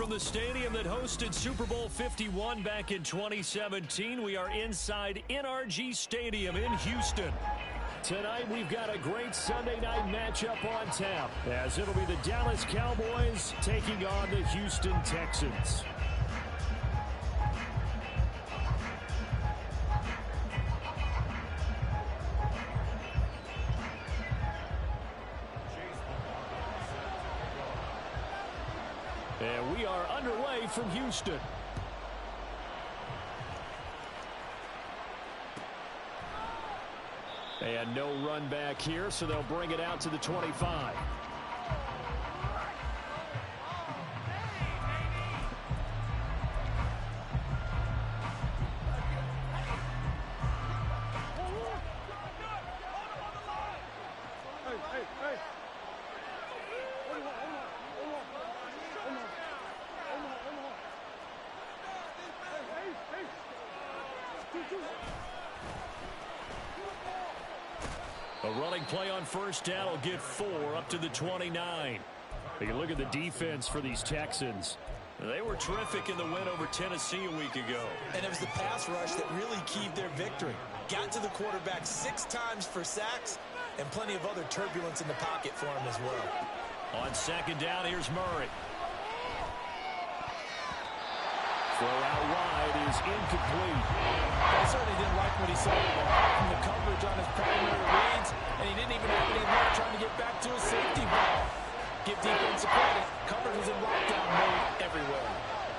from the stadium that hosted Super Bowl 51 back in 2017. We are inside NRG Stadium in Houston. Tonight we've got a great Sunday night matchup on tap, as it'll be the Dallas Cowboys taking on the Houston Texans. And we are underway from Houston. And no run back here, so they'll bring it out to the 25. A running play on first down will get 4 up to the 29. Take a look at the defense for these Texans. They were terrific in the win over Tennessee a week ago. And it was the pass rush that really keyed their victory. Got to the quarterback 6 times for sacks and plenty of other turbulence in the pocket for him as well. On second down, here's Murray. Throw out wide is incomplete. I certainly didn't like what he saw from the coverage on his primary reads, and he didn't even have any luck trying to get back to his safety ball. Give defense credit. Coverage was in lockdown mode everywhere.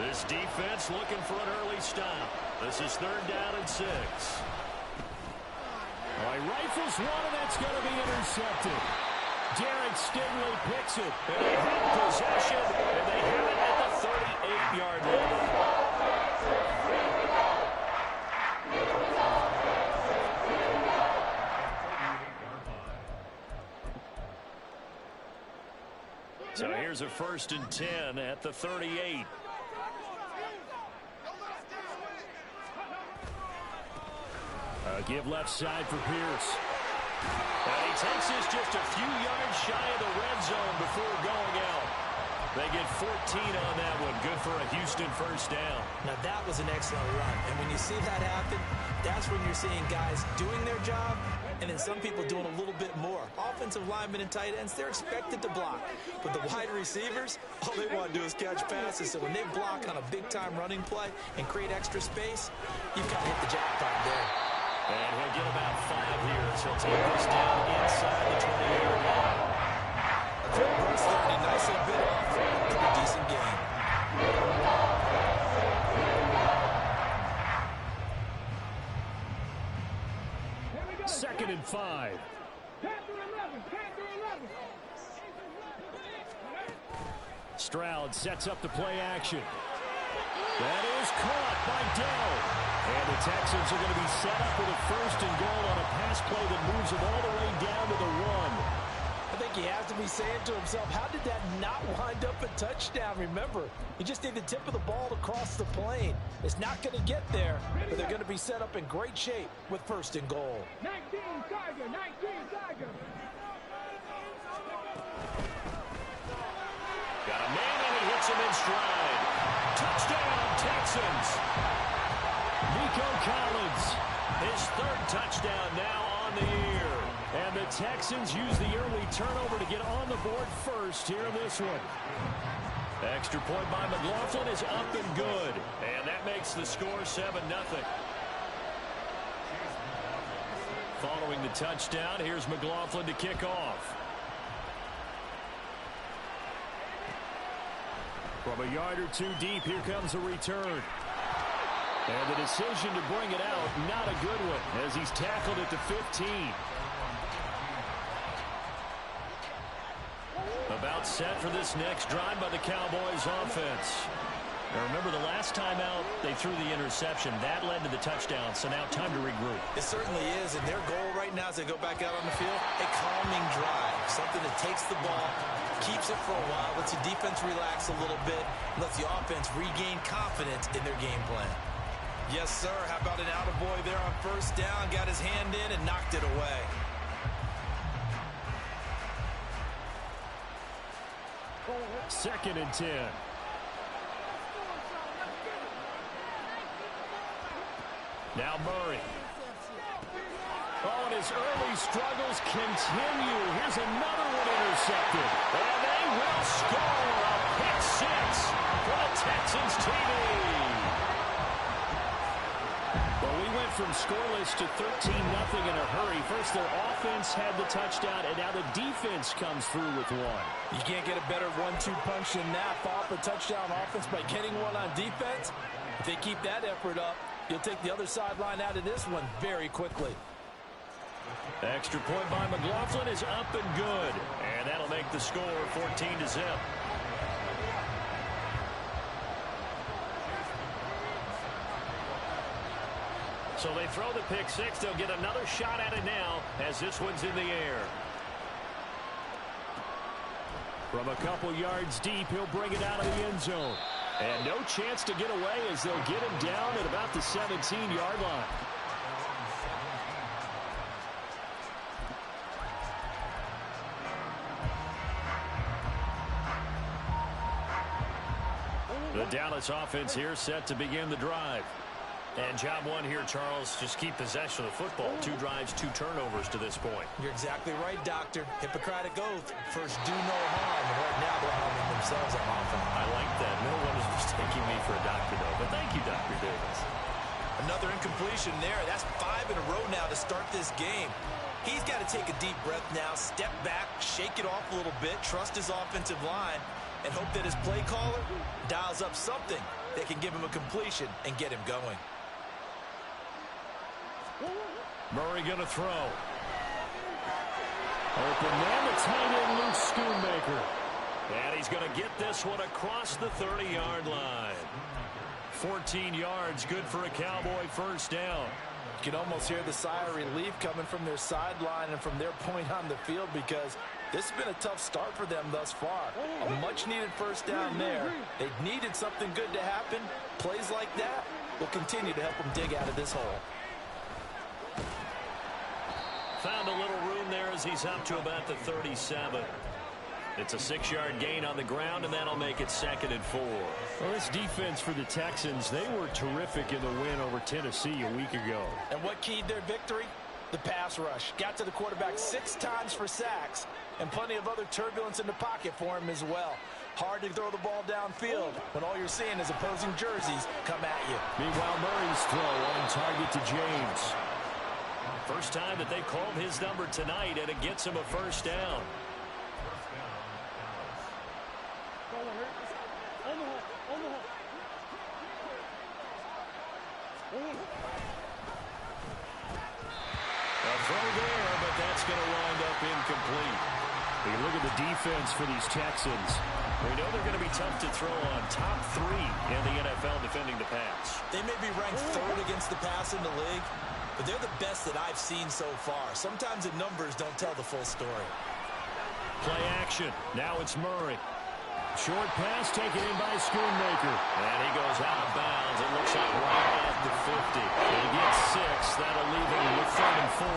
This defense looking for an early stop. This is 3rd down and 6. All right, rifles one, and that's going to be intercepted. Derek Stingley picks it. And they have possession, and they have it at the 38-yard line. So here's a 1st and 10 at the 38. Give left side for Pierce. And he takes this just a few yards shy of the red zone before going out. They get 14 on that one. Good for a Houston 1st down. Now that was an excellent run. And when you see that happen, that's when you're seeing guys doing their job and then some people doing a little bit more. Offensive linemen and tight ends, they're expected to block. But the wide receivers, all they want to do is catch passes. So when they block on a big-time running play and create extra space, you've got to hit the jackpot there. And he'll get about 5 here as he'll take this down inside the 20-yard line. Trent Bruce there, and he nicely bit off a pretty decent game. Second and 5. Stroud sets up the play action. That is caught by Dell. And the Texans are going to be set up with a 1st and goal on a pass play that moves them all the way down to the 1. I think he has to be saying to himself, how did that not wind up a touchdown? Remember, he just need the tip of the ball to cross the plane. It's not going to get there, but they're going to be set up in great shape with 1st and goal. 19 Tiger, 19 Tiger. Got a man and he hits him in stride. Touchdown, Texans. Nico Collins, his 3rd touchdown now on the year. And the Texans use the early turnover to get on the board first here in this one. Extra point by McLaughlin is up and good. And that makes the score 7-0. Following the touchdown, here's McLaughlin to kick off. From a yard or 2 deep, here comes a return. And the decision to bring it out, not a good one, as he's tackled it to 15. About set for this next drive by the Cowboys offense. Now remember, the last time out, they threw the interception. That led to the touchdown, so now time to regroup. It certainly is, and their goal right now as they go back out on the field, a calming drive. Something that takes the ball, keeps it for a while, lets the defense relax a little bit, lets the offense regain confidence in their game plan. Yes, sir. How about an attaboy there on 1st down? Got his hand in and knocked it away. Second and 10. Now Murray. Oh, and his early struggles continue. Here's another one intercepted. And they will score a pick six for the Texans TV. Well, we went from scoreless to 13-0 in a hurry. First, their offense had the touchdown, and now the defense comes through with one. You can't get a better 1-2 punch than that. Off a touchdown offense by getting one on defense. If they keep that effort up, you'll take the other sideline out of this one very quickly. Extra point by McLaughlin is up and good. And that'll make the score 14-0. So they throw the pick six. They'll get another shot at it now as this one's in the air. From a couple yards deep, he'll bring it out of the end zone. And no chance to get away as they'll get him down at about the 17-yard line. The Dallas offense here set to begin the drive. And job one here, Charles, just keep possession of the football. 2 drives, 2 turnovers to this point. You're exactly right, Doctor. Hippocratic oath. First, do no harm. And right now, they're harming themselves on offense. I like that. No one is mistaking me for a doctor, though. But thank you, Dr. Davis. Another incompletion there. That's 5 in a row now to start this game. He's got to take a deep breath now, step back, shake it off a little bit, trust his offensive line, and hope that his play caller dials up something that can give him a completion and get him going. Murray going to throw. Open man, the tight end, Luke Schoonmaker. And he's going to get this one across the 30-yard line. 14 yards, good for a Cowboy first down. You can almost hear the sigh of relief coming from their sideline and from their point on the field because this has been a tough start for them thus far. A much-needed first down there. They needed something good to happen. Plays like that will continue to help them dig out of this hole. Found a little room there as he's up to about the 37. It's a 6-yard gain on the ground, and that'll make it 2nd and 4. Well, this defense for the Texans, they were terrific in the win over Tennessee a week ago. And what keyed their victory? The pass rush. Got to the quarterback 6 times for sacks, and plenty of other turbulence in the pocket for him as well. Hard to throw the ball downfield when all you're seeing is opposing jerseys come at you. Meanwhile, Murray's throw on target to James. First time that they've called his number tonight, and it gets him a first down. A throw there, but that's going to wind up incomplete. You look at the defense for these Texans. We know they're going to be tough to throw on. Top 3 in the NFL defending the pass. They may be ranked 3rd against the pass in the league, but they're the best that I've seen so far. Sometimes the numbers don't tell the full story. Play action. Now it's Murray. Short pass taken in by Schoonmaker. And he goes out of bounds. It looks like right at the 50. He gets 6. That'll leave him with 3rd and 4.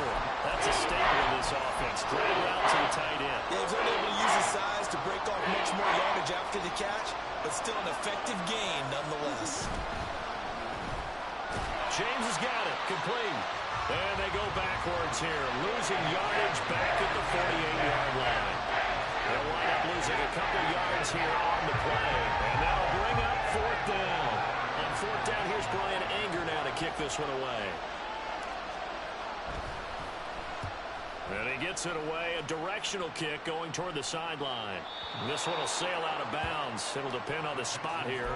That's a staple in this offense. Drag route to the tight end. Yeah, he's only able to use his size to break off much more yardage after the catch, but still an effective gain nonetheless. James has got it. Complete. And they go backwards here. Losing yardage back at the 48-yard line. They'll wind up losing a couple yards here on the play. And that'll bring up 4th down. On 4th down, here's Brian Anger now to kick this one away. And he gets it away. A directional kick going toward the sideline. This one will sail out of bounds. It'll depend on the spot here.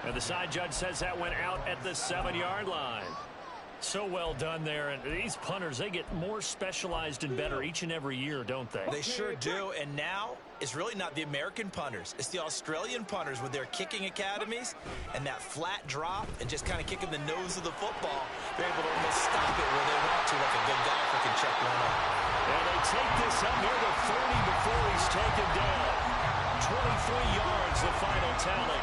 And the side judge says that went out at the 7-yard line. So well done there. And these punters, they get more specialized and better each and every year, don't they? They sure do. And now it's really not the American punters. It's the Australian punters with their kicking academies and that flat drop and just kind of kicking the nose of the football. They're able to almost stop it where they want to, like a good golfer can check one up. And they take this up near the 30 before he's taken down. 23 yards, the final tally.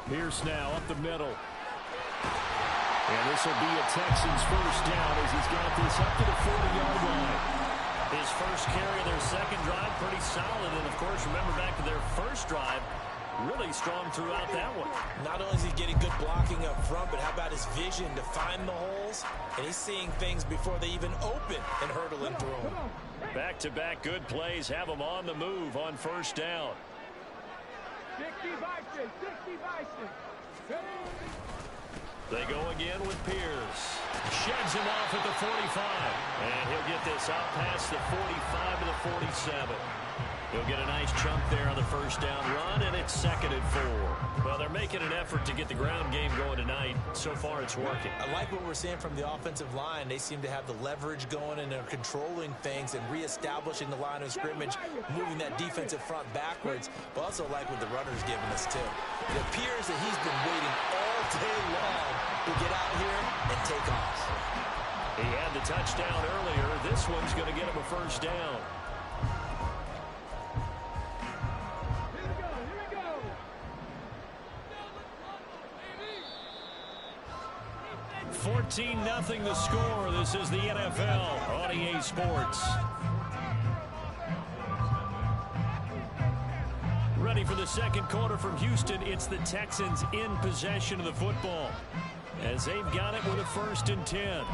Pierce now up the middle. And this will be a Texans first down as he's got this up to the 40-yard line. His first carry of their second drive, pretty solid. And, of course, remember back to their first drive, really strong throughout that one. Not only is he getting good blocking up front, but how about his vision to find the holes? And he's seeing things before they even open and hurdling through them. Back-to-back good plays have him on the move on first down. 60 Bison, 60 Bison. They go again with Pierce. Sheds him off at the 45. And he'll get this out past the 45 to the 47. He'll get a nice chunk there on the first down run, and it's 2nd and 4. Well, they're making an effort to get the ground game going tonight. So far, it's working. I like what we're seeing from the offensive line. They seem to have the leverage going, and they're controlling things and reestablishing the line of scrimmage, moving that defensive front backwards. But also like what the runner's giving us, too. It appears that he's been waiting all day long to get out here and take off. He had the touchdown earlier. This one's going to get him a first down. 14-0 the score. This is the NFL on EA Sports. Ready for the second quarter from Houston. It's the Texans in possession of the football as they've got it with a 1st and 10.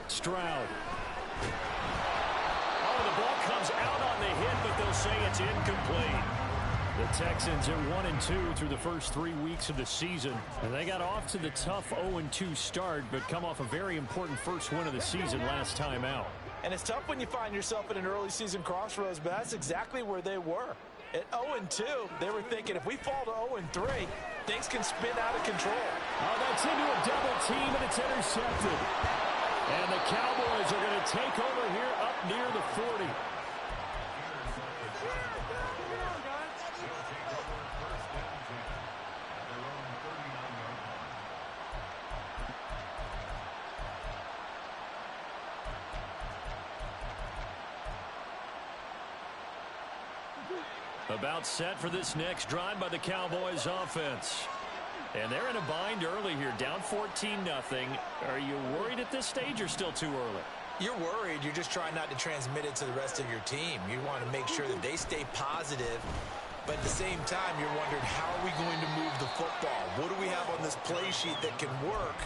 Stroud. The ball comes out on the hit, but they'll say it's incomplete. The Texans are 1-2 through the first 3 weeks of the season. And they got off to the tough 0-2 start, but come off a very important first win of the season last time out. And it's tough when you find yourself at an early season crossroads, but that's exactly where they were. At 0-2, they were thinking if we fall to 0-3, things can spin out of control. Oh, that's into a double team, and it's intercepted. And the Cowboys are going to take over here up near the 40. About set for this next drive by the Cowboys offense. And they're in a bind early here, down 14-0. Are you worried at this stage or still too early? You're worried. You're just trying not to transmit it to the rest of your team. You want to make sure that they stay positive. But at the same time, you're wondering, how are we going to move the football? What do we have on this play sheet that can work?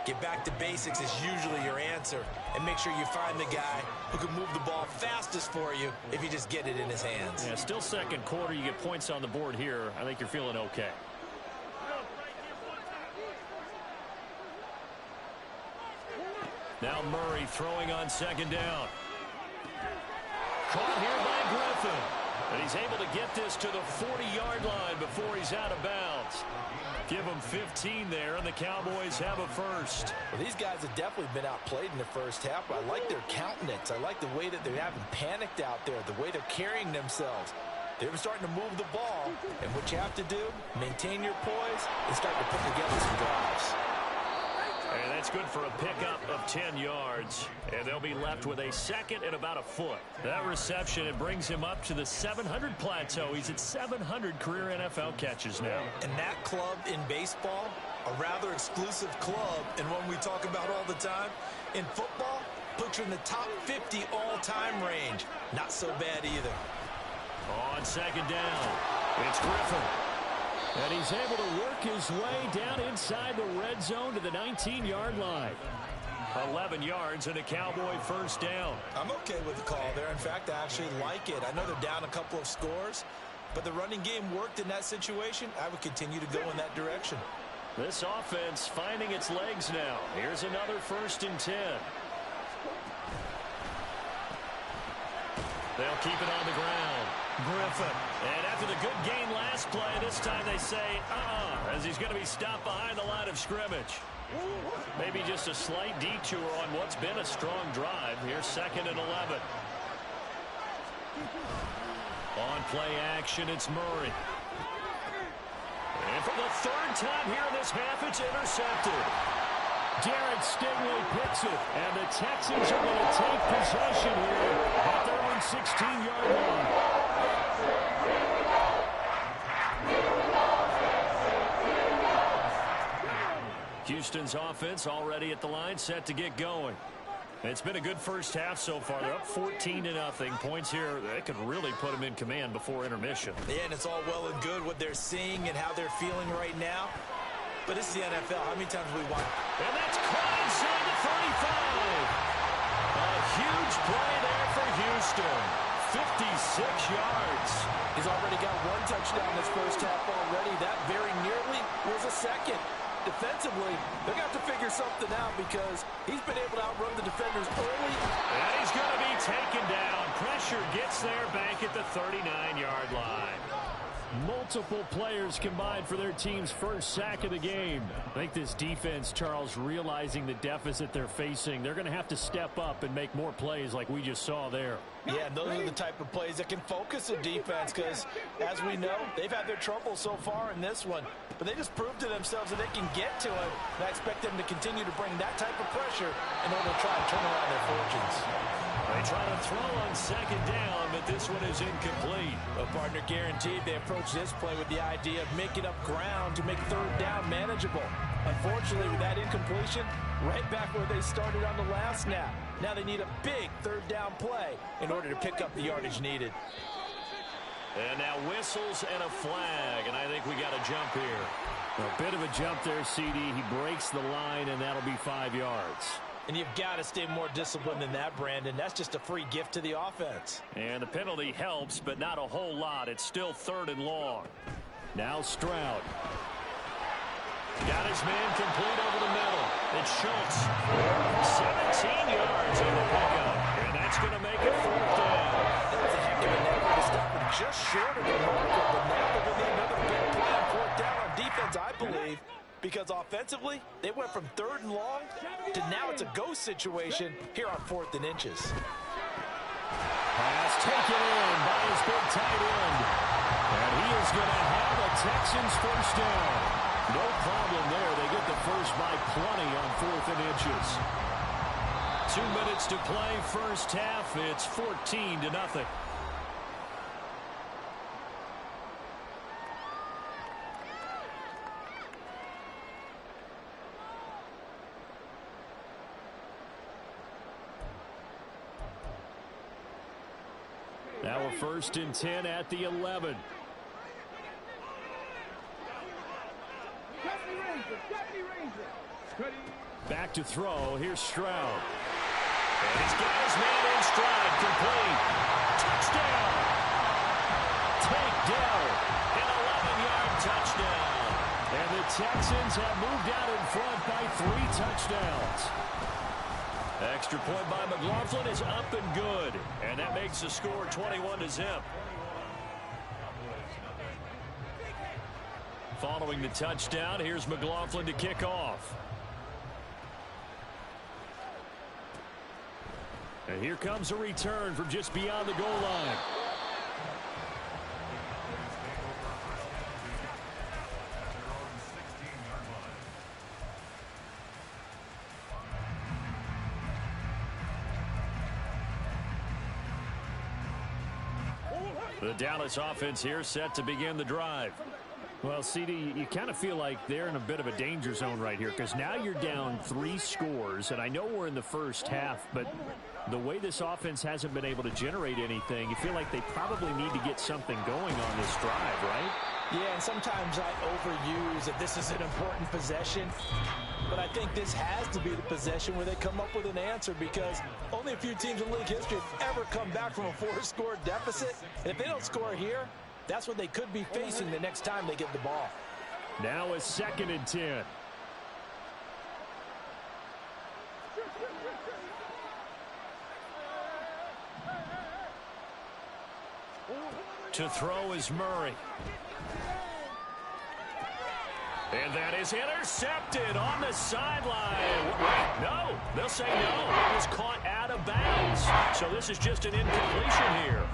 Get back to basics is usually your answer. And make sure you find the guy who can move the ball fastest for you if you just get it in his hands. Yeah, still second quarter. You get points on the board here. I think you're feeling okay. Now Murray throwing on second down. Caught here by Griffin. And he's able to get this to the 40-yard line before he's out of bounds. Give him 15 there, and the Cowboys have a first. Well, these guys have definitely been outplayed in the first half, but I like their countenance. I like the way that they haven't panicked out there, the way they're carrying themselves. They're starting to move the ball, and what you have to do, maintain your poise and start to put together some drives. And that's good for a pickup of 10 yards. And they'll be left with a second and about a foot. That reception, it brings him up to the 700 plateau. He's at 700 career NFL catches now. And that club in baseball, a rather exclusive club, and one we talk about all the time. In football, puts you in the top 50 all-time range. Not so bad either. On second down, it's Griffin. And he's able to work his way down inside the red zone to the 19-yard line. 11 yards and a Cowboy first down. I'm okay with the call there. In fact, I actually like it. I know they're down a couple of scores, but the running game worked in that situation. I would continue to go in that direction. This offense finding its legs now. Here's another 1st and 10. They'll keep it on the ground. Griffin. And after the good game last play, this time they say, as he's going to be stopped behind the line of scrimmage. Maybe just a slight detour on what's been a strong drive. Here's 2nd and 11. On play action, it's Murray. And for the 3rd time here in this half, it's intercepted. Derek Stingley picks it, and the Texans are going to take possession here at their own 16-yard line. Houston's offense already at the line, set to get going. It's been a good first half so far. They're up 14-0. Points here, that could really put them in command before intermission. Yeah, and it's all well and good what they're seeing and how they're feeling right now. But this is the NFL. How many times we won? And that's caught inside the 35. A huge play there for Houston. 56 yards. He's already got one touchdown this first half already. That very nearly was a second. Defensively, they're going to have to figure something out because he's been able to outrun the defenders early. And he's going to be taken down. Pressure gets there back at the 39-yard line. Multiple players combined for their team's first sack of the game. I think this defense, Charles, realizing the deficit they're facing, they're going to have to step up and make more plays like we just saw there. Yeah, and those are the type of plays that can focus a defense because, as we know, they've had their trouble so far in this one. But they just proved to themselves that they can get to it. And I expect them to continue to bring that type of pressure in order to try and turn around their fortunes. They try to throw on second down, but this one is incomplete. A partner guaranteed. They approach this play with the idea of making up ground to make third down manageable. Unfortunately, with that incompletion, right back where they started on the last snap. Now they need a big third down play in order to pick up the yardage needed. And now whistles and a flag, and I think we got a jump here. A bit of a jump there, CD. He breaks the line, and that'll be 5 yards. And you've got to stay more disciplined than that, Brandon. That's just a free gift to the offense. And the penalty helps, but not a whole lot. It's still 3rd and long. Now Stroud. Got his man complete over the middle. It's Schultz. 17 yards on the pickup. And that's going to make it 4th down. That was a heck of an effort to stop him just short of the marker. But now they're going to need another big play on 4th down on defense, I believe. Because offensively, they went from 3rd and long to now it's a ghost situation here on 4th and inches. Pass taken in by his big tight end. And he is going to have a Texans first down. No problem there. They get the first by plenty on 4th and inches. 2 minutes to play first half. It's 14-0. Now a 1st and 10 at the 11. Back to throw. Here's Stroud. And he's got his man in stride. Complete. Touchdown. Tank Dell. An 11-yard touchdown. And the Texans have moved out in front by 3 touchdowns. Extra point by McLaughlin is up and good. And that makes the score 21-0. Following the touchdown, here's McLaughlin to kick off. And here comes a return from just beyond the goal line. The Dallas offense here set to begin the drive. Well, CD, you kind of feel like they're in a bit of a danger zone right here because now you're down 3 scores, and I know we're in the first half, but the way this offense hasn't been able to generate anything, you feel like they probably need to get something going on this drive, right? Yeah, and sometimes I overuse that this is an important possession, but I think this has to be the possession where they come up with an answer because only a few teams in league history have ever come back from a 4-score deficit, and if they don't score here, that's what they could be facing the next time they get the ball. Now a 2nd and 10. To throw is Murray. And that is intercepted on the sideline. Wait, no. They'll say no. It was caught out of bounds. So this is just an incompletion here.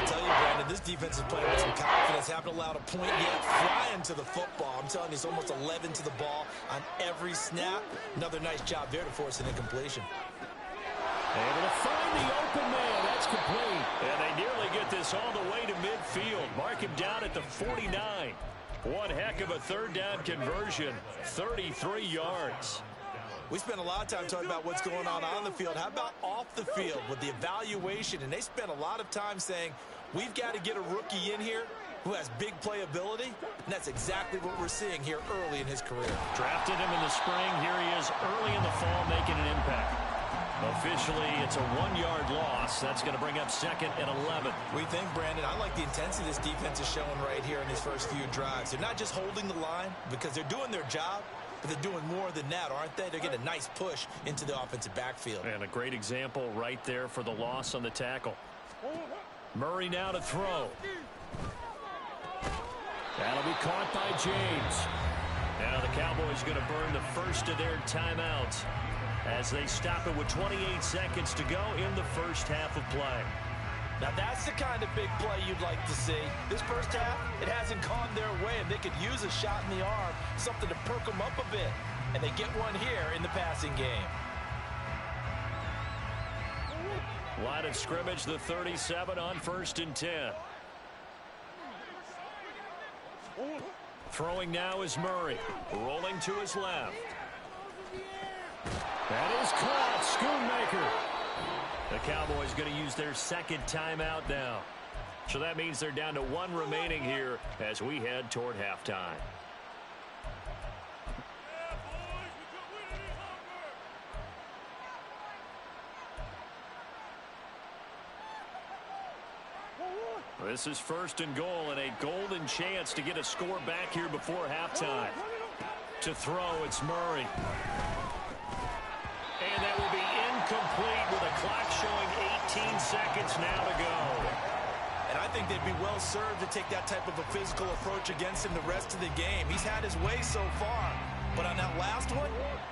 I'll tell you, Brandon, this defense is playing with some confidence. Haven't allowed a point yet. Flying to the football. I'm telling you, it's almost 11 to the ball on every snap. Another nice job there to force an incompletion. Able to find the open man. That's complete. And they nearly get this all the way to midfield. Mark him down at the 49. One heck of a third down conversion. 33 yards. We spent a lot of time talking about what's going on the field. How about off the field with the evaluation? And they spent a lot of time saying, we've got to get a rookie in here who has big playability. And that's exactly what we're seeing here early in his career. Drafted him in the spring. Here he is early in the fall making an impact. Officially, it's a 1-yard loss. That's going to bring up 2nd and 11. We think, Brandon, I like the intensity this defense is showing right here in these first few drives. They're not just holding the line because they're doing their job, but they're doing more than that, aren't they? They're getting a nice push into the offensive backfield. And a great example right there for the loss on the tackle. Murray now to throw. That'll be caught by James. Now the Cowboys going to burn the first of their timeouts as they stop it with 28 seconds to go in the first half of play. Now that's the kind of big play you'd like to see. This first half, it hasn't gone their way, and they could use a shot in the arm, something to perk them up a bit. And they get one here in the passing game. Line of scrimmage, the 37 on 1st and 10. Throwing now is Murray. Rolling to his left. That is caught. Schoonmaker. The Cowboys going to use their 2nd timeout now. So that means they're down to 1 remaining here as we head toward halftime. This is 1st and goal and a golden chance to get a score back here before halftime. To throw, it's Murray. And that will be incomplete with a clock showing 18 seconds now to go. And I think they'd be well served to take that type of a physical approach against him the rest of the game. He's had his way so far, but on that last one,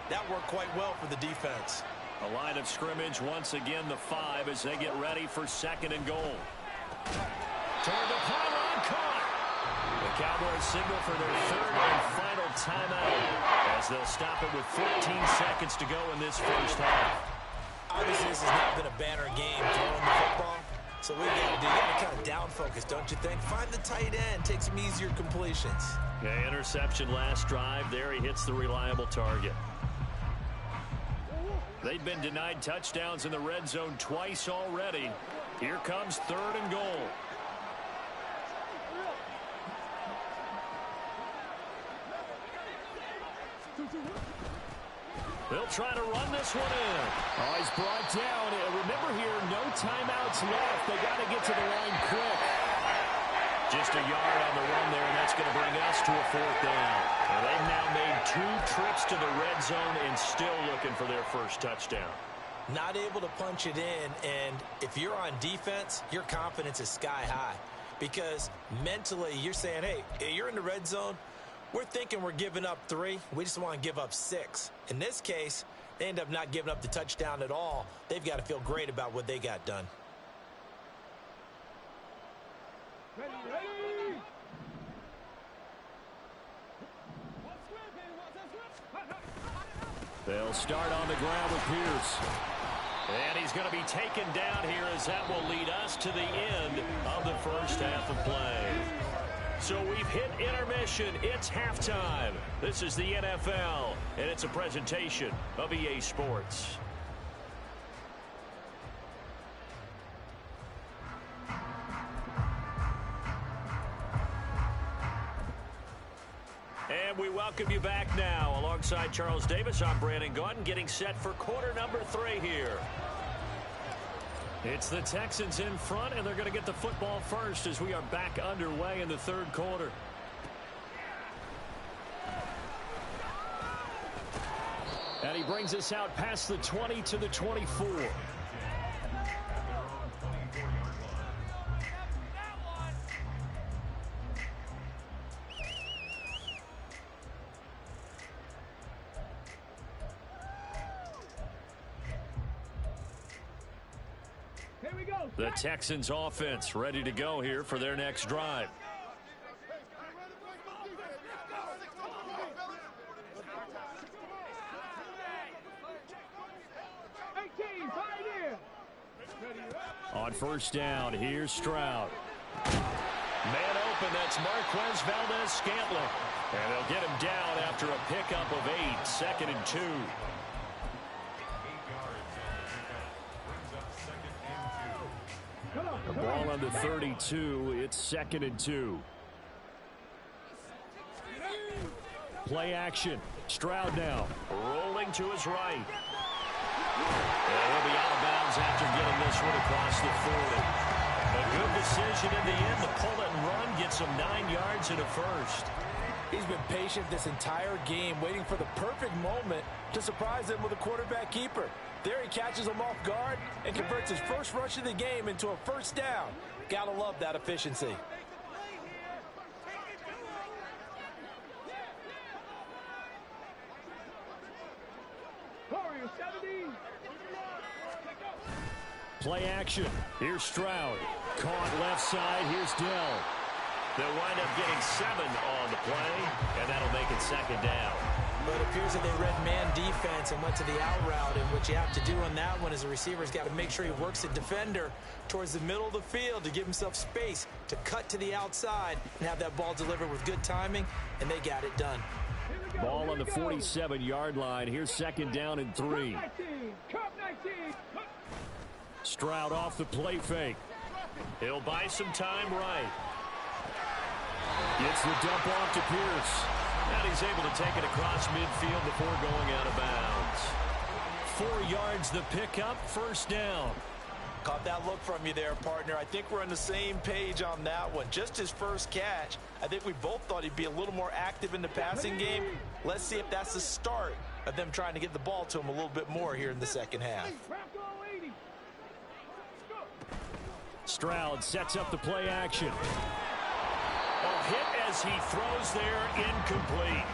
that worked quite well for the defense. A line of scrimmage once again the 5 as they get ready for 2nd and goal. Toward the pylon, caught. The Cowboys signal for their 3rd and final timeout as they'll stop it with 14 seconds to go in this first half. Obviously, this has not been a banner game throwing the football, so we got to do, you got to kind of down focus, don't you think? Find the tight end, take some easier completions. Yeah, interception last drive. There he hits the reliable target. They've been denied touchdowns in the red zone twice already. Here comes 3rd and goal. They'll try to run this one in. Oh, he's brought down. Remember here, no timeouts left. They got to get to the line quick. Just a yard on the run there, and that's going to bring us to a 4th down. And they've now made 2 trips to the red zone and still looking for their first touchdown. Not able to punch it in, and if you're on defense, your confidence is sky high. Because mentally, you're saying, hey, you're in the red zone. We're thinking we're giving up 3. We just want to give up 6. In this case, they end up not giving up the touchdown at all. They've got to feel great about what they got done. They'll start on the ground with Pierce. And he's going to be taken down here as that will lead us to the end of the first half of play. So we've hit intermission. It's halftime. This is the NFL, and it's a presentation of EA Sports. And we welcome you back now. Alongside Charles Davis, I'm Brandon Gaudin, getting set for quarter number 3 here. It's the Texans in front, and they're going to get the football first as we are back underway in the 3rd quarter. And he brings us out past the 20 to the 24. Here we go. The Texans offense ready to go here for their next drive. 18, pioneer. On first down, here's Stroud. Man open, that's Marquez Valdez-Scantling. And they'll get him down after a pickup of 8, 2nd and 2. The ball on the 32, it's 2nd and 2. Play action. Stroud now, rolling to his right. And he'll be out of bounds after getting this one across the 40. A good decision in the end to pull it and run, gets him 9 yards and a first. He's been patient this entire game, waiting for the perfect moment to surprise him with a quarterback keeper. There he catches him off guard and converts his first rush of the game into a first down. Gotta love that efficiency. Warrior 17. Play action. Here's Stroud. Caught left side. Here's Dell. They'll wind up getting 7 on the play, and that'll make it 2nd down. But it appears that they read man defense and went to the out route, and what you have to do on that one is the receiver's got to make sure he works the defender towards the middle of the field to give himself space to cut to the outside and have that ball delivered with good timing, and they got it done. Ball on the 47-yard line. Here's 2nd down and 3. Cup 19. Stroud off the play fake. He'll buy some time right. Gets the dump off to Pierce. And he's able to take it across midfield before going out of bounds. 4 yards the pickup, first down. Caught that look from you there, partner. I think we're on the same page on that one. Just his first catch. I think we both thought he'd be a little more active in the passing game. Let's see if that's the start of them trying to get the ball to him a little bit more here in the second half. Stroud sets up the play action. A hit as he throws there, incomplete.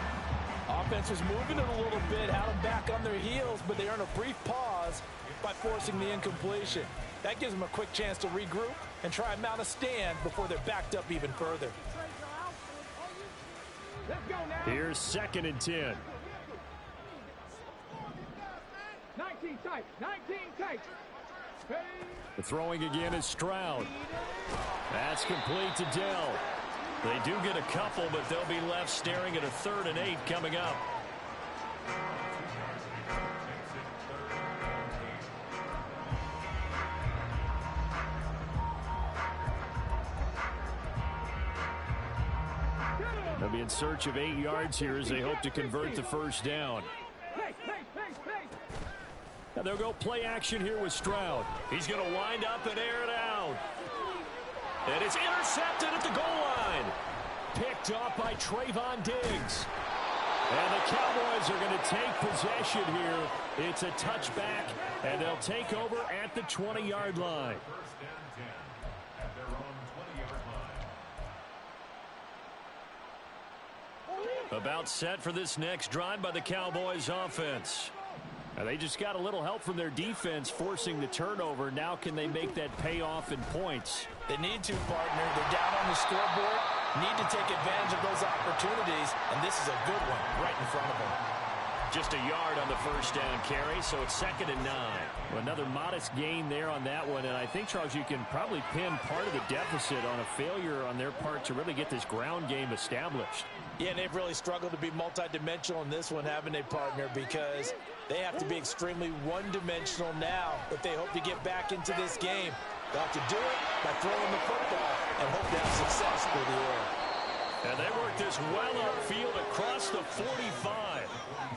Offense was moving it a little bit, had them back on their heels, but they earn a brief pause by forcing the incompletion. That gives them a quick chance to regroup and try and mount a stand before they're backed up even further. Let's go now. Here's 2nd and 10. 19 tight. 19 tight. Hey. The throwing again is Stroud. That's complete to Dell. They do get a couple, but they'll be left staring at a 3rd and 8 coming up. They'll be in search of 8 yards here as they hope to convert the first down. Now they'll go play action here with Stroud. He's going to wind up and air it out. And it's intercepted at the goal line. Picked off by Trayvon Diggs. And the Cowboys are going to take possession here. It's a touchback, and they'll take over at the 20-yard line. About set for this next drive by the Cowboys offense. Now they just got a little help from their defense forcing the turnover. Now can they make that pay off in points? They need to, partner. They're down on the scoreboard. Need to take advantage of those opportunities, and this is a good one right in front of them. Just a yard on the first down carry, so it's 2nd and 9. Well, another modest gain there on that one, and I think, Charles, you can probably pin part of the deficit on a failure on their part to really get this ground game established. Yeah, and they've really struggled to be multidimensional in this one, haven't they, partner? Because they have to be extremely one-dimensional now if they hope to get back into this game. They'll have to do it by throwing the football and hope to have success through the air. And they work this well upfield across the 45.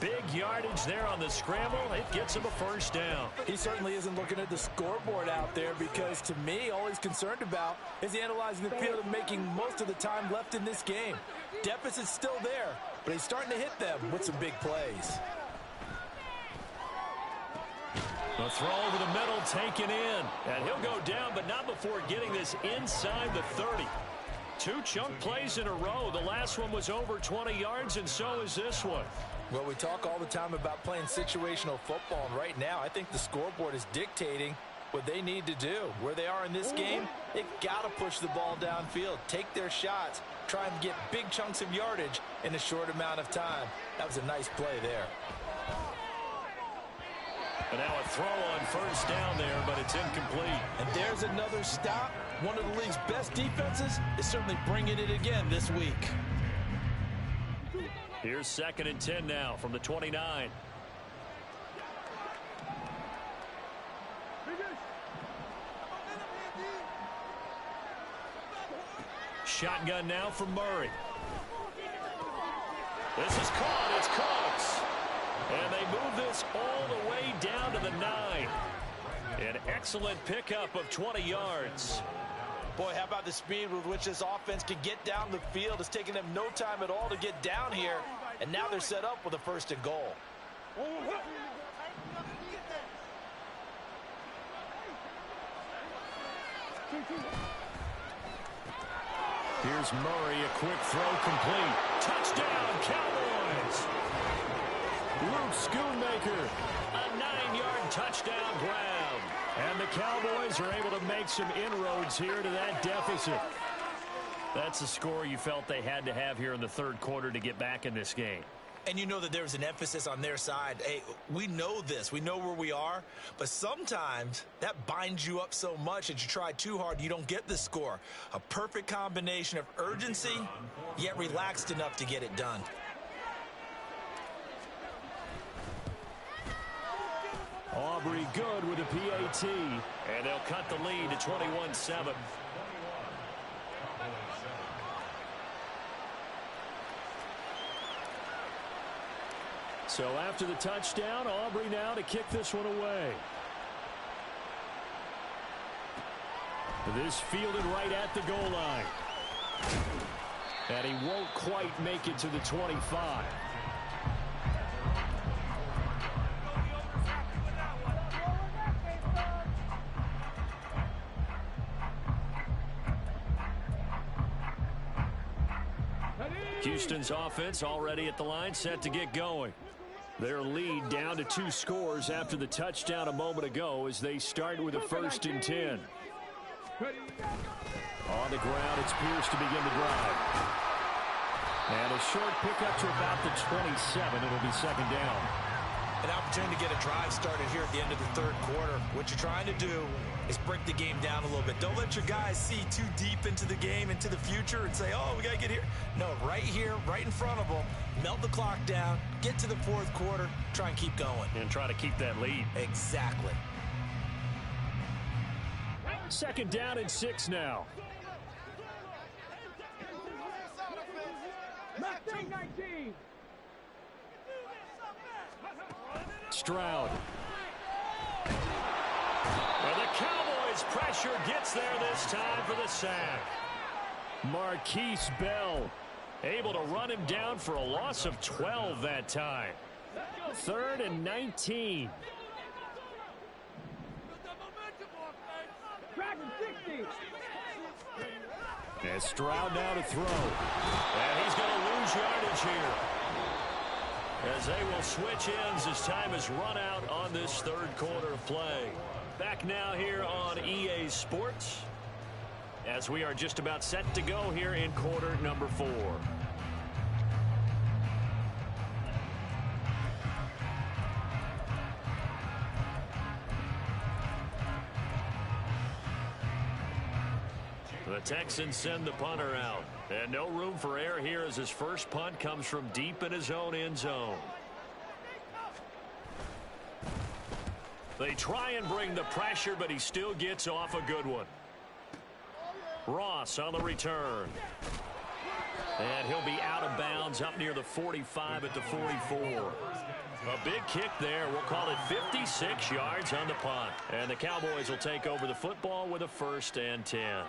Big yardage there on the scramble. It gets him a first down. He certainly isn't looking at the scoreboard out there because, to me, all he's concerned about is analyzing the field and making most of the time left in this game. Deficit's still there, but he's starting to hit them with some big plays. The throw over the middle taken in. And he'll go down, but not before getting this inside the 30. 2 chunk plays in a row. The last one was over 20 yards, and so is this one. Well, we talk all the time about playing situational football, and right now I think the scoreboard is dictating what they need to do. Where they are in this game, they've got to push the ball downfield, take their shots, try and get big chunks of yardage in a short amount of time. That was a nice play there. And now a throw on first down there, but it's incomplete. And there's another stop. One of the league's best defenses is certainly bringing it again this week. Here's 2nd and 10 now from the 29. Shotgun now from Murray. This is caught. It's Cooks. And they move this all the way down to the 9. An excellent pickup of 20 yards. Boy, how about the speed with which this offense can get down the field? It's taking them no time at all to get down here. And now they're set up with a 1st and goal. Here's Murray, a quick throw complete. Touchdown, Cowboys! Luke Schoonmaker, a 9-yard touchdown grab. And the Cowboys are able to make some inroads here to that deficit. That's the score you felt they had to have here in the 3rd quarter to get back in this game. And you know that there's an emphasis on their side. Hey, we know this. We know where we are. But sometimes that binds you up so much that you try too hard, you don't get the score. A perfect combination of urgency, yet relaxed enough to get it done. Aubrey good with a PAT. And they'll cut the lead to 21-7. So after the touchdown, Aubrey now to kick this one away. This fielded right at the goal line. And he won't quite make it to the 25. Houston's offense already at the line, set to get going. Their lead down to 2 scores after the touchdown a moment ago as they start with a 1st and 10. On the ground, it's Pierce to begin the drive. And a short pickup to about the 27. It'll be 2nd down. An opportunity to get a drive started here at the end of the 3rd quarter. What you're trying to do is break the game down a little bit. Don't let your guys see too deep into the game, into the future, and say, oh, we got to get here. No, right here, right in front of them, melt the clock down, get to the 4th quarter, try and keep going. And try to keep that lead. Exactly. 2nd down and 6 now. Stroud. Well, the Cowboys' pressure gets there this time for the sack. Marquise Bell able to run him down for a loss of 12 that time. 3rd and 19. And Stroud now to throw. And he's going to lose yardage here, as they will switch ends as time is run out on this 3rd quarter of play. Back now here on EA Sports, as we are just about set to go here in quarter number 4. The Texans send the punter out. And no room for error here as his first punt comes from deep in his own end zone. They try and bring the pressure, but he still gets off a good one. Ross on the return. And he'll be out of bounds up near the 45 at the 44. A big kick there. We'll call it 56 yards on the punt. And the Cowboys will take over the football with a 1st and 10.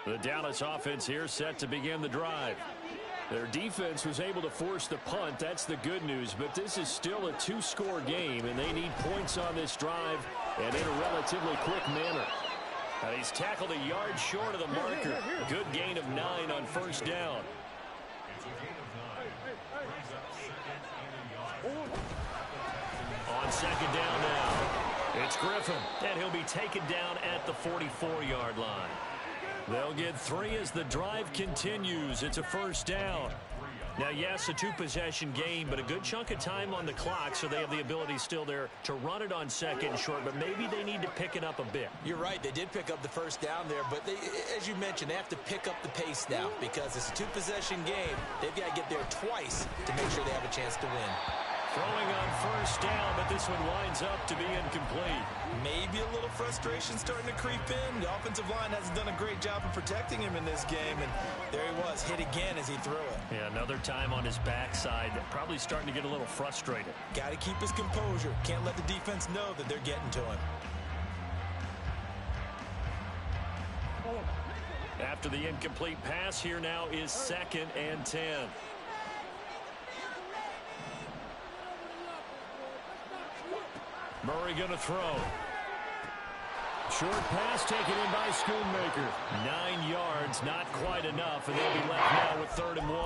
The Dallas offense here set to begin the drive. Their defense was able to force the punt. That's the good news. But this is still a two-score game, and they need points on this drive and in a relatively quick manner. And he's tackled a yard short of the marker. Good gain of 9 on first down. On second down now, it's Griffin, and he'll be taken down at the 44-yard line. They'll get 3 as the drive continues. It's a first down. Now, yes, a two-possession game, but a good chunk of time on the clock, so they have the ability still there to run it on second and short, but maybe they need to pick it up a bit. You're right. They did pick up the first down there, but they, as you mentioned, they have to pick up the pace now because it's a two-possession game. They've got to get there twice to make sure they have a chance to win. Throwing on first down, but this one winds up to be incomplete. Maybe a little frustration starting to creep in. The offensive line hasn't done a great job of protecting him in this game, and there he was, hit again as he threw it. Yeah, another time on his backside, probably starting to get a little frustrated. Got to keep his composure. Can't let the defense know that they're getting to him. After the incomplete pass, here now is 2nd and 10. Murray going to throw. Short pass taken in by Schoonmaker. 9 yards, not quite enough, and they'll be left now with 3rd and 1.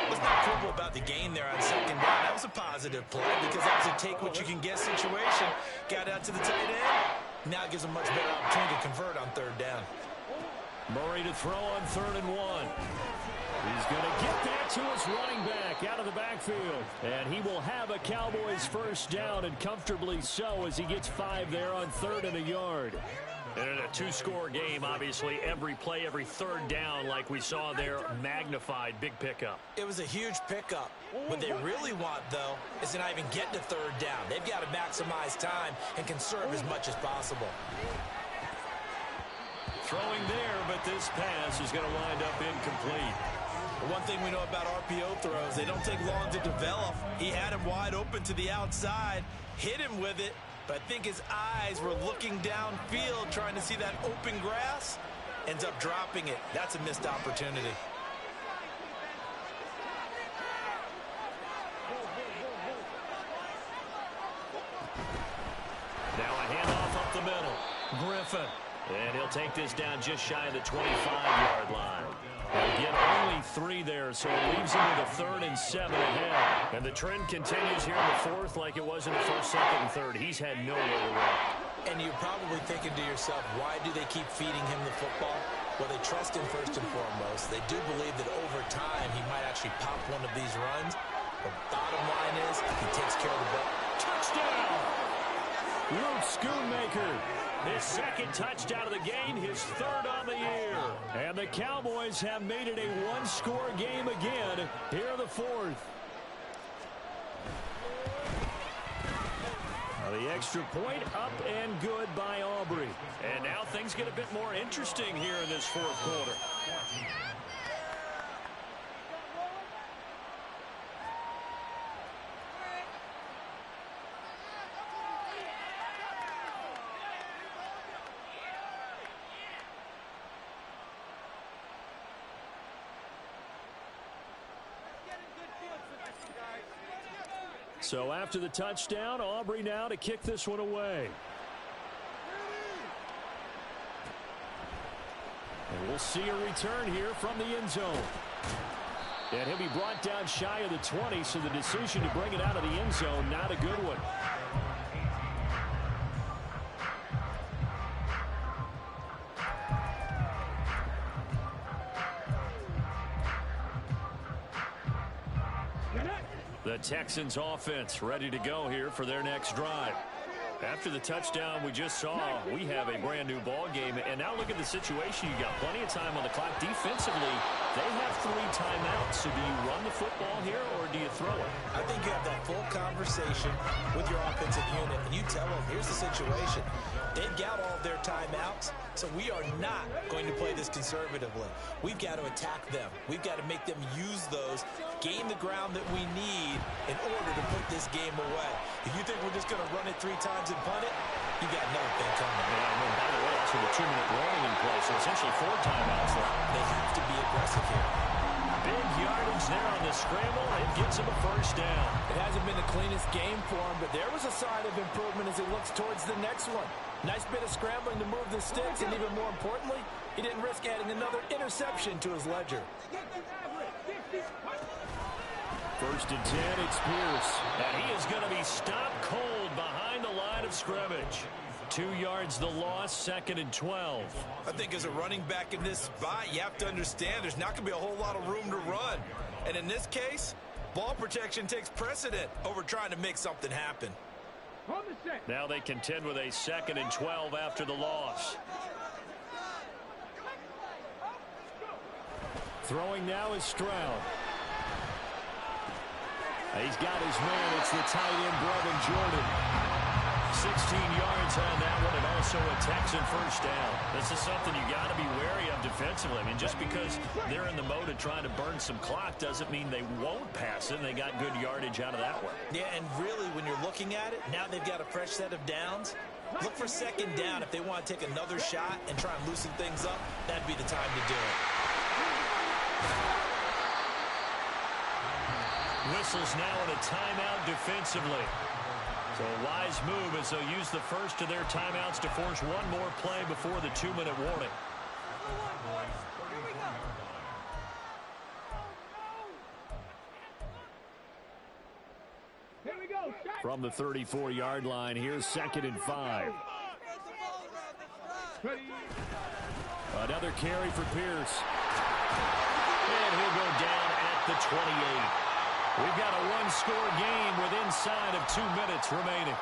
What's not cool about the gain there on second down? That was a positive play because that was a take-what-you-can-get situation. Got out to the tight end. Now it gives a much better opportunity to convert on 3rd down. Murray to throw on 3rd and 1. He's going to get that to his running back out of the backfield. And he will have a Cowboys first down, and comfortably so, as he gets 5 there on 3rd and a yard. And in a two-score game, obviously, every play, every 3rd down, like we saw there, magnified, big pickup. It was a huge pickup. What they really want, though, is to not even get to 3rd down. They've got to maximize time and conserve as much as possible. Throwing there, but this pass is going to wind up incomplete. One thing we know about RPO throws, they don't take long to develop. He had him wide open to the outside, hit him with it, but I think his eyes were looking downfield trying to see that open grass. Ends up dropping it. That's a missed opportunity. Now a handoff up the middle. Griffin. And he'll take this down just shy of the 25-yard line. He'll get only 3 there, so it leaves him with a 3rd and 7 ahead. And the trend continues here in the 4th like it was in the 1st, 2nd, and 3rd. He's had nowhere to run. And you're probably thinking to yourself, why do they keep feeding him the football? Well, they trust him first and foremost. They do believe that over time he might actually pop one of these runs. The bottom line is he takes care of the ball. Touchdown! Luke Schoonmaker. His 2nd touchdown of the game, his 3rd on the year. And the Cowboys have made it a one-score game again here in the 4th. Now the extra point up and good by Aubrey. And now things get a bit more interesting here in this 4th quarter. So after the touchdown, Aubrey now to kick this one away. And we'll see a return here from the end zone. And he'll be brought down shy of the 20, so the decision to bring it out of the end zone, not a good one. The Texans offense ready to go here for their next drive. After the touchdown we just saw, we have a brand new ball game. And now look at the situation. You got plenty of time on the clock. Defensively, they have 3 timeouts. So do you run the football here or do you throw it? I think you have that full conversation with your offensive unit, and you tell them, here's the situation. They've got all of their timeouts, so we are not going to play this conservatively. We've got to attack them. We've got to make them use those, gain the ground that we need in order to put this game away. If you think we're just going to run it 3 times and punt it, you got another thing coming. Yeah, and then, by the way, also the 2-minute warning in place, so essentially 4 timeouts left. They have to be aggressive here. Big yardage there on the scramble. It gets him a first down. It hasn't been the cleanest game for him, but there was a sign of improvement as he looks towards the next one. Nice bit of scrambling to move the sticks, and even more importantly, he didn't risk adding another interception to his ledger. First and 10, it's Pierce. And he is going to be stopped cold behind the line of scrimmage. 2 yards the loss, 2nd and 12. I think as a running back in this spot, you have to understand there's not going to be a whole lot of room to run. And in this case, ball protection takes precedent over trying to make something happen. Now they contend with a 2nd and 12 after the loss. Throwing now is Stroud. He's got his man. It's the tight end, Brevin Jordan. 16 yards on that one, and also a Texan first down. This is something you got to be wary of defensively. I mean, just because they're in the mode of trying to burn some clock doesn't mean they won't pass it. They got good yardage out of that one. Yeah, and really, when you're looking at it, now they've got a fresh set of downs. Look for 2nd down. If they want to take another shot and try and loosen things up, that'd be the time to do it. Whistles now in a timeout defensively. So a wise move as they'll use the first of their timeouts to force one more play before the 2-minute warning. Here we go. From the 34-yard line, here's 2nd and 5. Another carry for Pierce. And he'll go down at the 28. We've got a one-score game with inside of 2 minutes remaining.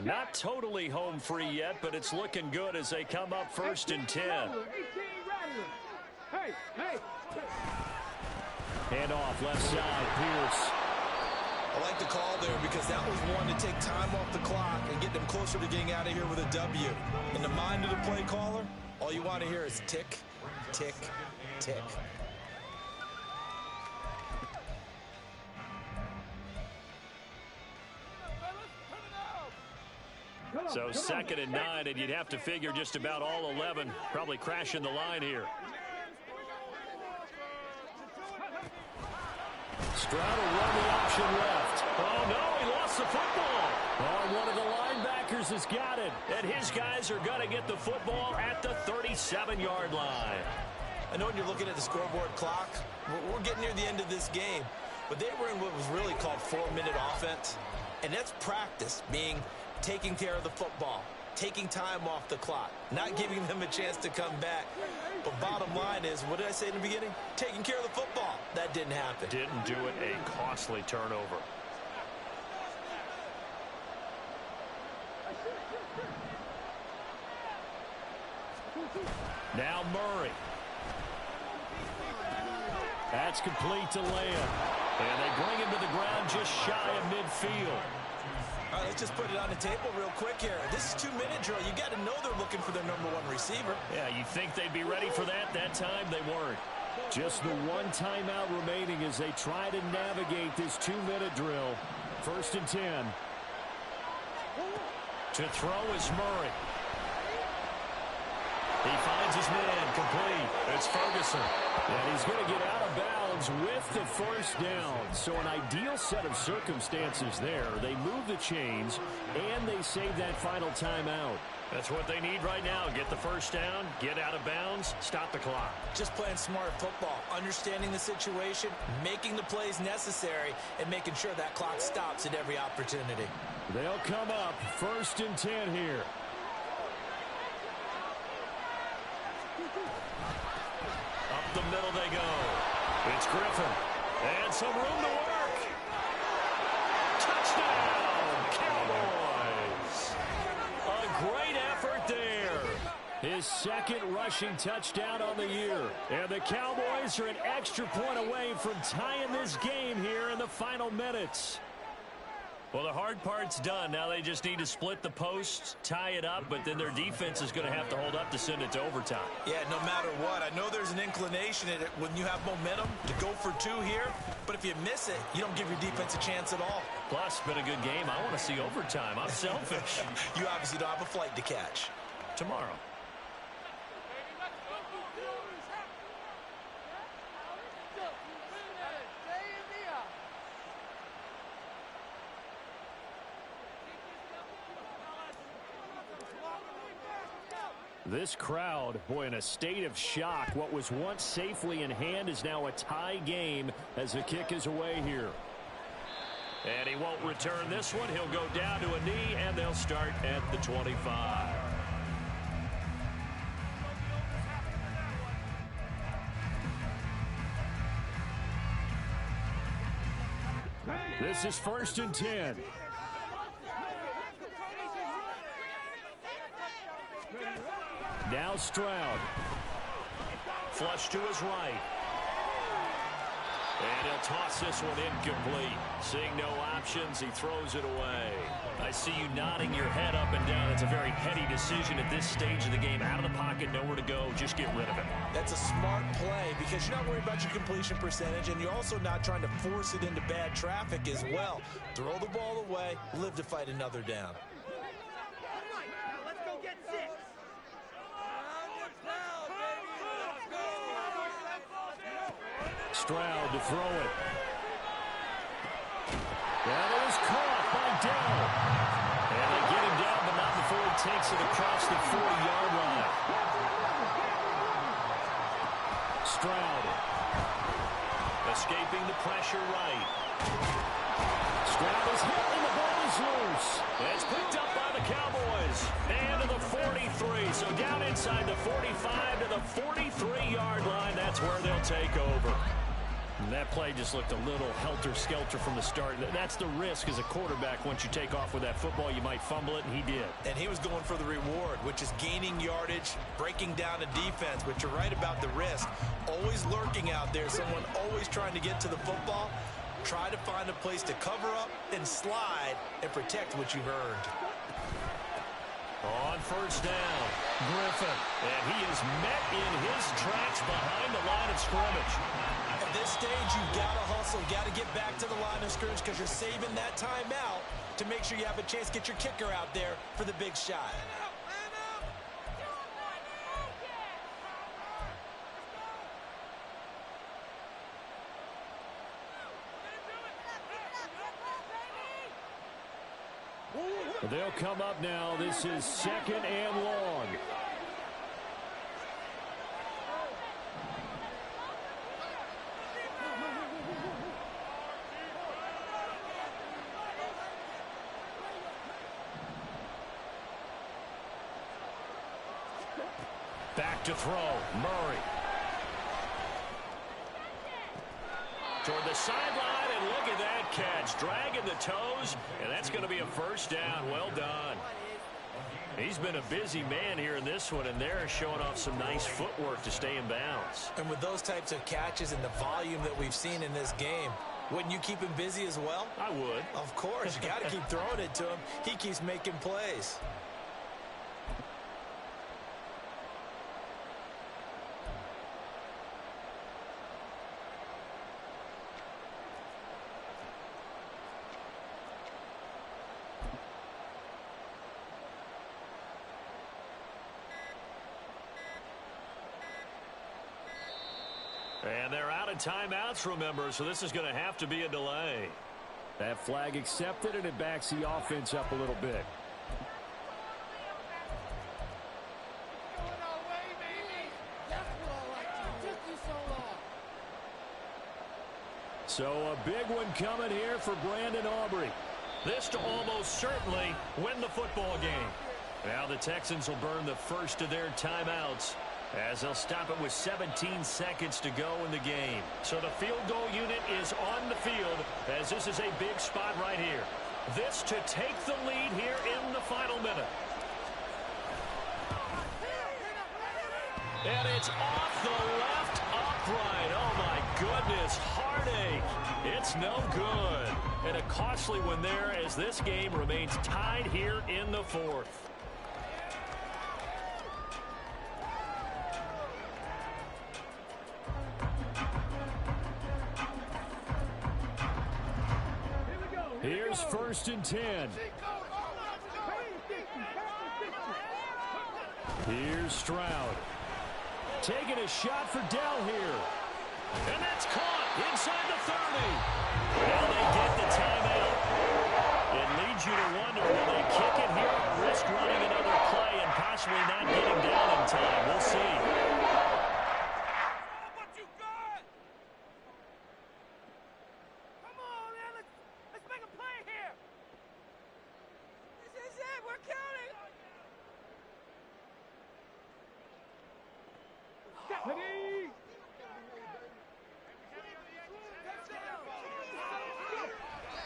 Not totally home free yet, but it's looking good as they come up 1st and 10. Hand off left side, Pierce. I like the call there because that was one to take time off the clock and get them closer to getting out of here with a W. In the mind of the play caller, all you want to hear is tick, tick, tick. So 2nd and 9, and you'd have to figure just about all 11 probably crashing the line here. Stroud will run the option left. Oh, no, he lost the football. Oh, one of the linebackers has got it, and his guys are going to get the football at the 37-yard line. I know when you're looking at the scoreboard clock, we're getting near the end of this game, but they were in what was really called 4-minute offense, and that's practice, meaning taking care of the football, taking time off the clock, not giving them a chance to come back. But bottom line is, what did I say in the beginning? Taking care of the football. That didn't happen. Didn't do it. A costly turnover. Now Murray. That's complete to Lamb. And they bring him to the ground just shy of midfield. All right, let's just put it on the table real quick here. This is 2-minute drill. You got to know they're looking for their #1 receiver. Yeah, you'd think they'd be ready for that. That time they weren't. Just the one timeout remaining as they try to navigate this 2-minute drill. 1st and 10. To throw is Murray. He finds his man complete. It's Ferguson. And he's going to get out of bounds with the first down. So an ideal set of circumstances there. They move the chains, and they save that final timeout. That's what they need right now. Get the first down, get out of bounds, stop the clock. Just playing smart football, understanding the situation, making the plays necessary, and making sure that clock stops at every opportunity. They'll come up 1st and 10 here. Up the middle they go. It's Griffin. And some room to work. Touchdown, Cowboys. A great effort there. his second rushing touchdown on the year. And the Cowboys are an extra point away from tying this game here in the final minutes. Well, the hard part's done. Now they just need to split the posts, tie it up, but then their defense is going to have to hold up to send it to overtime. Yeah, no matter what. I know there's an inclination in it when you have momentum to go for two here, but if you miss it, you don't give your defense a chance at all. Plus, it's been a good game. I want to see overtime. I'm selfish. You obviously don't have a flight to catch. Tomorrow. This crowd, boy, in a state of shock. What was once safely in hand is now a tie game as the kick is away here. And he won't return this one. He'll go down to a knee, and they'll start at the 25. This is 1st and 10. Now Stroud. Flush to his right. And he'll toss this one incomplete. Seeing no options, he throws it away. I see you nodding your head up and down. It's a very heady decision at this stage of the game. Out of the pocket, nowhere to go. Just get rid of it. That's a smart play because you're not worried about your completion percentage, and you're also not trying to force it into bad traffic as well. Throw the ball away, live to fight another down. Stroud to throw it. And it was caught by Dell. And they get him down, but not before he takes it across the 40-yard line. Stroud. Escaping the pressure right. Stroud is hit and the ball is loose. It's picked up by the Cowboys. And to the 43. So down inside the 45 to the 43-yard line. That's where they'll take over. And that play just looked a little helter-skelter from the start. That's the risk as a quarterback. Once you take off with that football, you might fumble it, and he did. And he was going for the reward, which is gaining yardage, breaking down a defense. But you're right about the risk. Always lurking out there, someone always trying to get to the football. Try to find a place to cover up and slide and protect what you've earned. On 1st down, Griffin. And he is met in his tracks behind the line of scrimmage. At this stage, you've got to hustle, got to get back to the line of scrimmage because you're saving that timeout to make sure you have a chance to get your kicker out there for the big shot. They'll come up now. This is 2nd and long. Back to throw. Murray. Toward the sideline, and look at that catch. Dragging the toes, and that's going to be a 1st down. Well done. He's been a busy man here in this one, and they're showing off some nice footwork to stay in bounds. And with those types of catches and the volume that we've seen in this game, wouldn't you keep him busy as well? I would. Of course. You got to keep throwing it to him. He keeps making plays. And they're out of timeouts, remember, so this is going to have to be a delay. That flag accepted, and it backs the offense up a little bit. So a big one coming here for Brandon Aubrey. This to almost certainly win the football game. Now the Texans will burn the first of their timeouts, as they'll stop it with 17 seconds to go in the game. So the field goal unit is on the field, as this is a big spot right here. This to take the lead here in the final minute. And it's off the left upright. Oh, my goodness. Heartache. It's no good. And a costly one there as this game remains tied here in the fourth. Here's 1st and 10. Here's Stroud. Taking a shot for Dell here. And that's caught inside the 30. Now they get the timeout. It leads you to wonder, will they kick it here or risk running another play and possibly not getting down in time? We'll see. What you got? Come on, man. Let's make a play here. This is it. We're counting. Stephanie!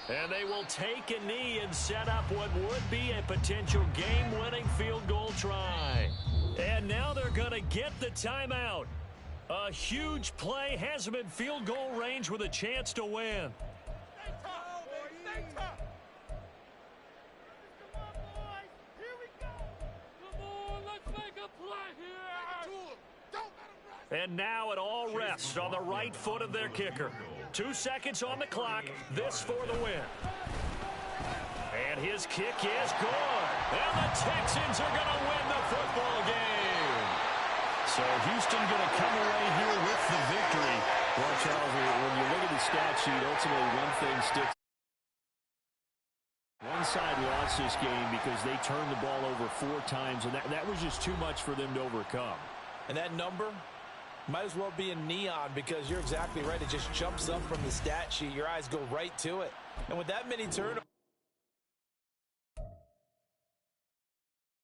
And they will take a knee and set up what would be a potential game-winning field goal try. And now they're going to get the timeout. A huge play has them in field goal range with a chance to win. Stay tough, boys. Stay tough. Come on, boys. Here we go. Come on, let's make a play here. Don't let him rest. And now it all rests on the right foot of their kicker. 2 seconds on the clock. This for the win. And his kick is good. And the Texans are going to win the football game. So Houston going to come away here with the victory. Well, Charles, when you look at the stat sheet, ultimately one thing sticks. One side lost this game because they turned the ball over 4 times, and that was just too much for them to overcome. And that number might as well be in neon because you're exactly right. It just jumps up from the stat sheet. Your eyes go right to it. And with that many turnovers.